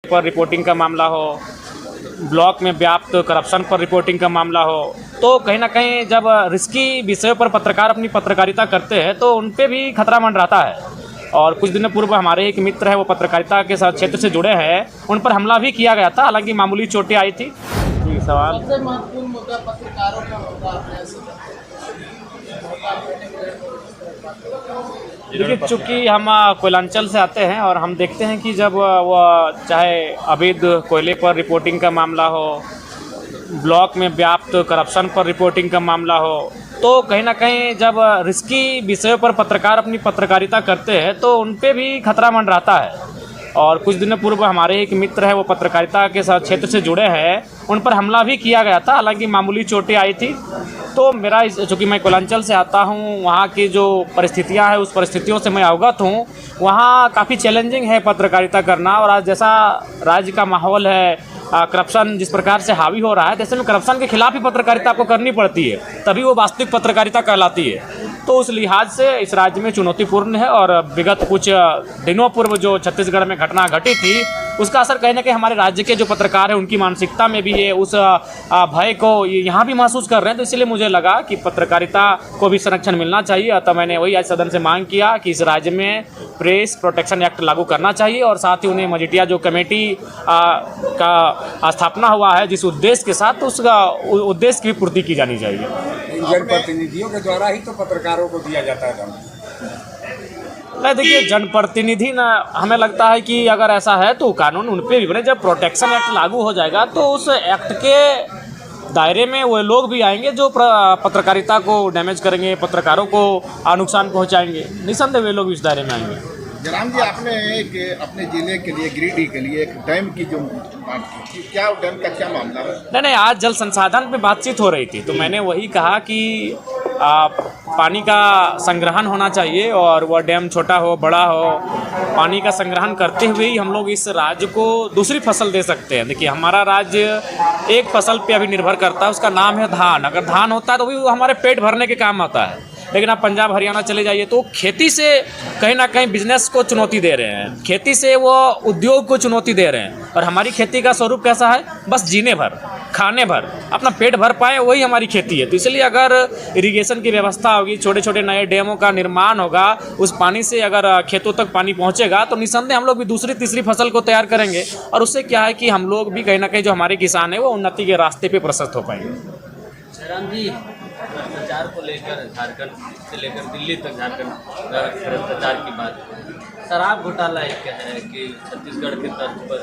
पर रिपोर्टिंग का मामला हो, ब्लॉक में व्याप्त करप्शन पर रिपोर्टिंग का मामला हो, तो कहीं ना कहीं जब रिस्की विषयों पर पत्रकार अपनी पत्रकारिता करते हैं तो उन पे भी खतरा मंडराता है। और कुछ दिनों पूर्व हमारे एक मित्र है, वो पत्रकारिता के साथ क्षेत्र से जुड़े हैं, उन पर हमला भी किया गया था, हालांकि मामूली चोटें आई थी। जी सवाल सबसे महत्वपूर्ण मुद्दा पत्रकारों का होगा देखिए, चूँकि हम कोयलांचल से आते हैं और हम देखते हैं कि जब वो चाहे अवैध कोयले पर रिपोर्टिंग का मामला हो, ब्लॉक में व्याप्त करप्शन पर रिपोर्टिंग का मामला हो, तो कहीं ना कहीं जब रिस्की विषयों पर पत्रकार अपनी पत्रकारिता करते हैं तो उन पे भी खतरा मंडराता है। और कुछ दिनों पूर्व हमारे एक मित्र है, वो पत्रकारिता के साथ क्षेत्र से जुड़े हैं, उन पर हमला भी किया गया था, हालांकि मामूली चोटें आई थी। तो मेरा चूँकि मैं कोयलांचल से आता हूँ, वहाँ की जो परिस्थितियाँ हैं उस परिस्थितियों से मैं अवगत हूँ। वहाँ काफ़ी चैलेंजिंग है पत्रकारिता करना, और आज जैसा राज्य का माहौल है, करप्शन जिस प्रकार से हावी हो रहा है, जैसे में करप्शन के खिलाफ ही पत्रकारिता आपको करनी पड़ती है, तभी वो वास्तविक पत्रकारिता कहलाती है। तो उस लिहाज से इस राज्य में चुनौतीपूर्ण है। और विगत कुछ दिनों पूर्व जो छत्तीसगढ़ में घटना घटी थी, उसका असर कहीं ना कहीं हमारे राज्य के जो पत्रकार हैं उनकी मानसिकता में भी है, उस भय को यहाँ भी महसूस कर रहे हैं। तो इसलिए मुझे लगा कि पत्रकारिता को भी संरक्षण मिलना चाहिए। अतः मैंने वही आज सदन से मांग किया कि इस राज्य में प्रेस प्रोटेक्शन एक्ट लागू करना चाहिए, और साथ ही उन्हें मजिटिया जो कमेटी का स्थापना हुआ है जिस उद्देश्य के साथ, तो उसका उद्देश्य की भी पूर्ति की जानी चाहिए। जनप्रतिनिधियों के द्वारा ही तो पत्रकारों को दिया जाता है दंड। नहीं, देखिए, जनप्रतिनिधि ना, हमें लगता है कि अगर ऐसा है तो कानून उन पर भी बने। जब प्रोटेक्शन एक्ट लागू हो जाएगा तो उस एक्ट के दायरे में वो लोग भी आएंगे जो पत्रकारिता को डैमेज करेंगे, पत्रकारों को नुकसान पहुंचाएंगे। निसंदेह वे लोग भी इस दायरे में आएंगे। जयराम जी, आपने एक अपने जिले के लिए, गिरिडीह के लिए, एक डैम की जो बात की, क्या डैम का क्या मामला है? नहीं, आज जल संसाधन पे बातचीत हो रही थी, तो मैंने वही कहा कि पानी का संग्रहण होना चाहिए, और वह डैम छोटा हो बड़ा हो, पानी का संग्रहण करते हुए ही हम लोग इस राज्य को दूसरी फसल दे सकते हैं। देखिए, हमारा राज्य एक फसल पे अभी निर्भर करता है, उसका नाम है धान। अगर धान होता है तो भी वो हमारे पेट भरने के काम आता है, लेकिन आप पंजाब हरियाणा चले जाइए तो खेती से कहीं ना कहीं बिजनेस को चुनौती दे रहे हैं, खेती से वो उद्योग को चुनौती दे रहे हैं। और हमारी खेती का स्वरूप कैसा है? बस जीने भर, खाने भर, अपना पेट भर पाए, वही हमारी खेती है। तो इसलिए अगर इरिगेशन की व्यवस्था होगी, छोटे छोटे नए डैमों का निर्माण होगा, उस पानी से अगर खेतों तक पानी पहुंचेगा, तो निसंदेह हम लोग भी दूसरी तीसरी फसल को तैयार करेंगे, और उससे क्या है कि हम लोग भी कहीं ना कहीं जो हमारे किसान हैं वो उन्नति के रास्ते पे प्रशस्त हो पाएंगे। जयराम जी, भ्रष्टाचार को लेकर झारखंड से लेकर दिल्ली तक झारखंड भ्रष्टाचार की बात, शराब घोटाला एक है कि छत्तीसगढ़ के तर्ज पर